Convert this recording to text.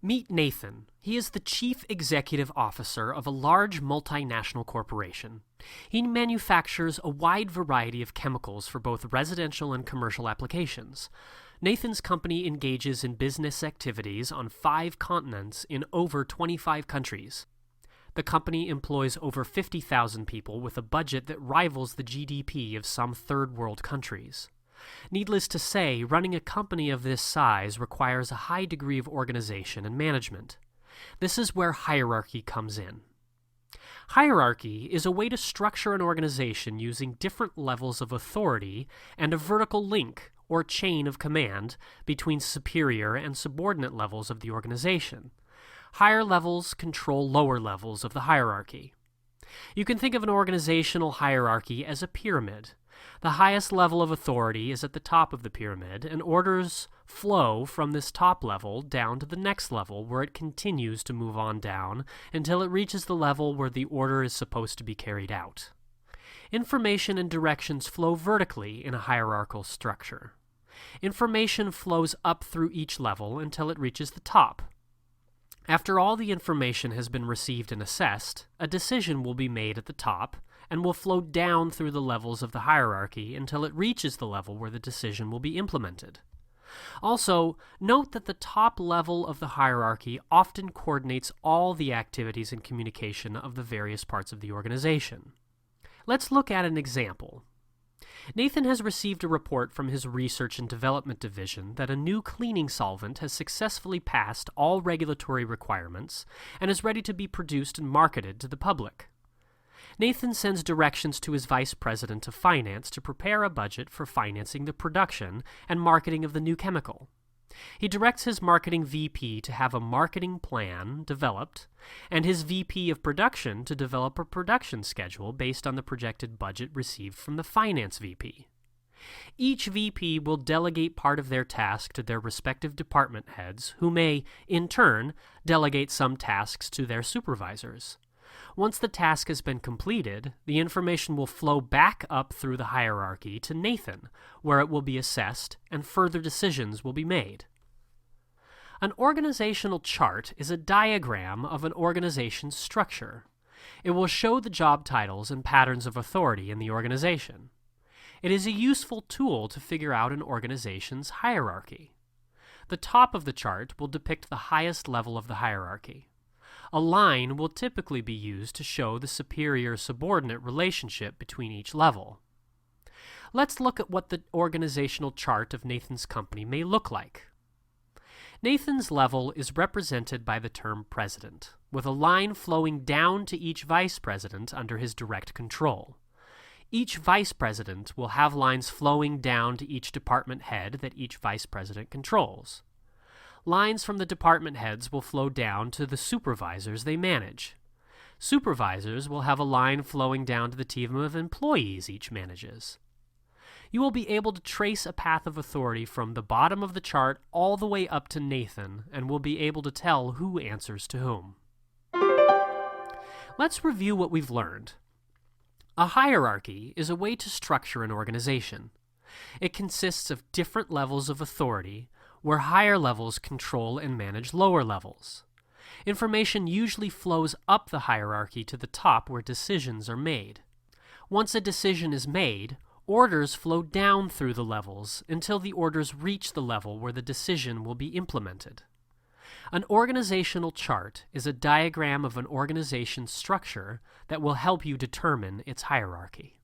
Meet Nathan. He is the chief executive officer of a large multinational corporation. He manufactures a wide variety of chemicals for both residential and commercial applications. Nathan's company engages in business activities on 5 continents in over 25 countries. The company employs over 50,000 people with a budget that rivals the GDP of some third world countries. Needless to say, running a company of this size requires a high degree of organization and management. This is where hierarchy comes in. Hierarchy is a way to structure an organization using different levels of authority and a vertical link or chain of command between superior and subordinate levels of the organization. Higher levels control lower levels of the hierarchy. You can think of an organizational hierarchy as a pyramid. The highest level of authority is at the top of the pyramid, and orders flow from this top level down to the next level, where it continues to move on down until it reaches the level where the order is supposed to be carried out. Information and directions flow vertically in a hierarchical structure. Information flows up through each level until it reaches the top. After all the information has been received and assessed, a decision will be made at the top and will flow down through the levels of the hierarchy until it reaches the level where the decision will be implemented. Also, note that the top level of the hierarchy often coordinates all the activities and communication of the various parts of the organization. Let's look at an example. Nathan has received a report from his research and development division that a new cleaning solvent has successfully passed all regulatory requirements and is ready to be produced and marketed to the public. Nathan sends directions to his vice president of finance to prepare a budget for financing the production and marketing of the new chemical. He directs his marketing VP to have a marketing plan developed, and his VP of production to develop a production schedule based on the projected budget received from the finance VP. Each VP will delegate part of their task to their respective department heads, who may, in turn, delegate some tasks to their supervisors. Once the task has been completed, the information will flow back up through the hierarchy to Nathan, where it will be assessed and further decisions will be made. An organizational chart is a diagram of an organization's structure. It will show the job titles and patterns of authority in the organization. It is a useful tool to figure out an organization's hierarchy. The top of the chart will depict the highest level of the hierarchy. A line will typically be used to show the superior-subordinate relationship between each level. Let's look at what the organizational chart of Nathan's company may look like. Nathan's level is represented by the term president, with a line flowing down to each vice president under his direct control. Each vice president will have lines flowing down to each department head that each vice president controls. Lines from the department heads will flow down to the supervisors they manage. Supervisors will have a line flowing down to the team of employees each manages. You will be able to trace a path of authority from the bottom of the chart all the way up to Nathan, and will be able to tell who answers to whom. Let's review what we've learned. A hierarchy is a way to structure an organization. It consists of different levels of authority, where higher levels control and manage lower levels. Information usually flows up the hierarchy to the top where decisions are made. Once a decision is made, orders flow down through the levels until the orders reach the level where the decision will be implemented. An organizational chart is a diagram of an organization's structure that will help you determine its hierarchy.